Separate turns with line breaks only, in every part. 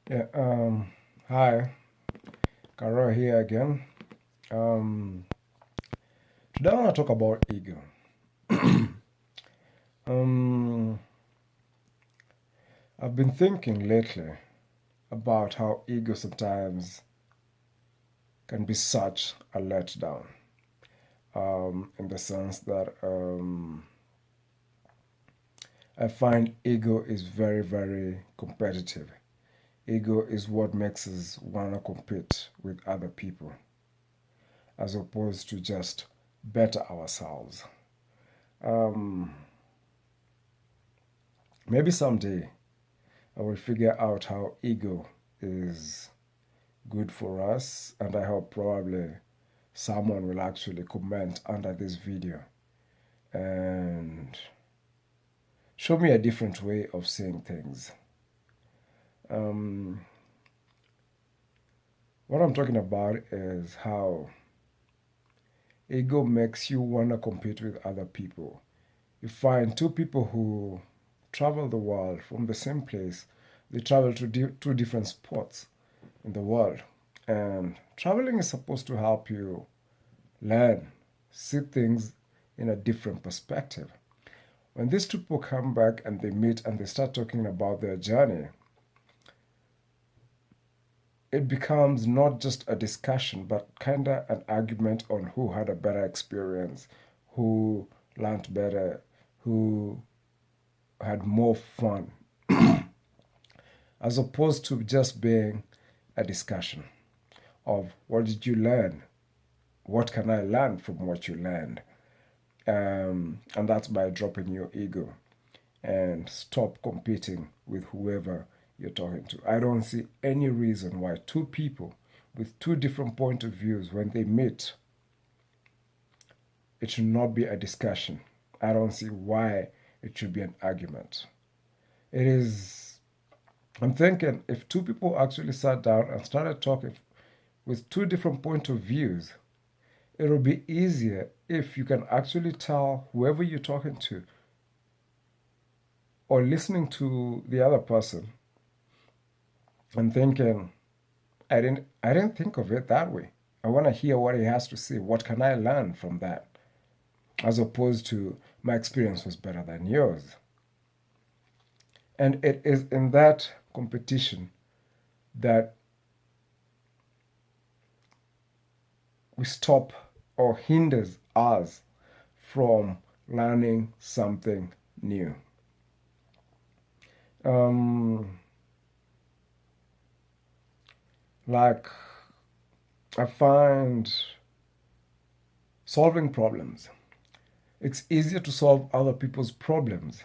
Yeah, hi, Karo here again. Um, Today I want to talk about ego. Um, I've been thinking lately about how ego sometimes can be such a letdown, in the sense that I find ego is very, very competitive. Ego is what makes us want to compete with other people as opposed to just better ourselves. Um, Maybe someday I will figure out how ego is good for us, and I hope probably someone will actually comment under this video and show me a different way of seeing things. Um, what I'm talking about is how ego makes you want to compete with other people. You find two people who travel the world from the same place, they travel to two different spots in the world. And traveling is supposed to help you learn, see things in a different perspective. When these two people come back and they meet and they start talking about their journey, it becomes not just a discussion, but kind of an argument on who had a better experience, who learned better, who had more fun, as opposed to just being a discussion of what did you learn? What can I learn from what you learned? And that's by dropping your ego and stop competing with whoever you're talking to. I don't see any reason why two people with two different point of views, when they meet, it should not be a discussion. I don't see why it should be an argument. It is, I'm thinking if two people actually sat down and started talking with two different point of views, it will be easier if you can actually tell whoever you're talking to or listening to the other person and thinking, I didn't think of it that way. I want to hear what he has to say. What can I learn from that? As opposed to my experience was better than yours. And it is in that competition that we stop or hinders us from learning something new. Um, like I find solving problems. It's easier to solve other people's problems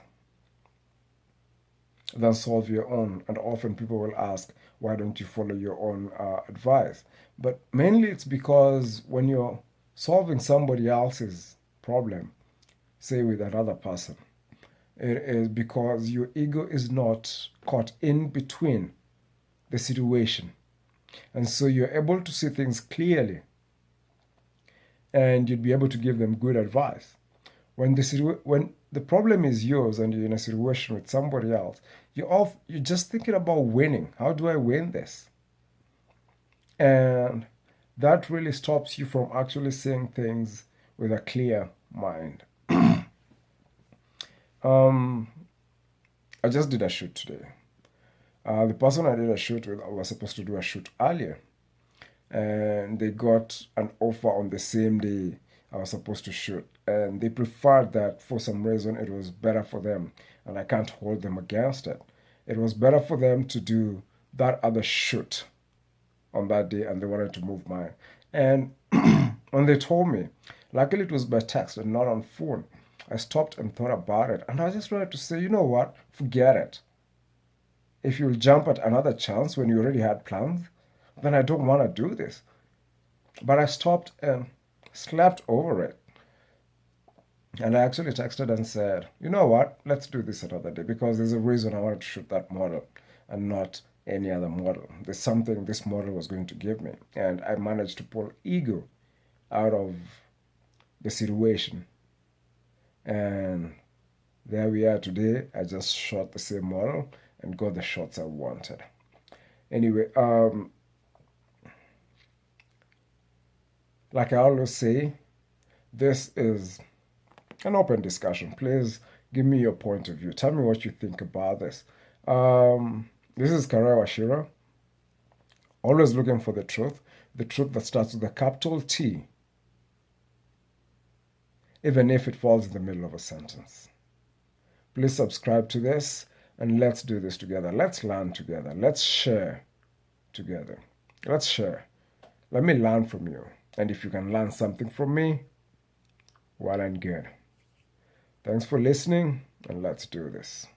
than solve your own. And often people will ask, why don't you follow your own advice? But mainly it's because when you're solving somebody else's problem, say with another person, it is because your ego is not caught in between the situation. And so you're able to see things clearly and you'd be able to give them good advice. When the problem is yours and you're in a situation with somebody else, you're just thinking about winning. How do I win this? And that really stops you from actually seeing things with a clear mind. Um, I just did a shoot today. The person I did a shoot with was supposed to do a shoot earlier, and they got an offer on the same day I was supposed to shoot. And they preferred that for some reason it was better for them, and I can't hold them against it. It was better for them to do that other shoot on that day, and they wanted to move mine. And when they told me, luckily it was by text and not on phone, I stopped and thought about it. And I just wanted to say, you know what? Forget it. If you'll jump at another chance when you already had plans, then I don't want to do this. But I stopped and slept over it. And I actually texted and said, you know what? Let's do this another day because there's a reason I wanted to shoot that model and not any other model. There's something this model was going to give me. And I managed to pull ego out of the situation. And there we are today. I just shot the same model and got the shots I wanted. Anyway, like I always say, this is an open discussion. Please give me your point of view. Tell me what you think about this. This is Karawa Shira, always looking for the truth that starts with a capital T, even if it falls in the middle of a sentence. Please subscribe to this and let's do this together. Let's learn together. Let's share together. Let's share. Let me learn from you. And if you can learn something from me, well and good. Thanks for listening, and let's do this.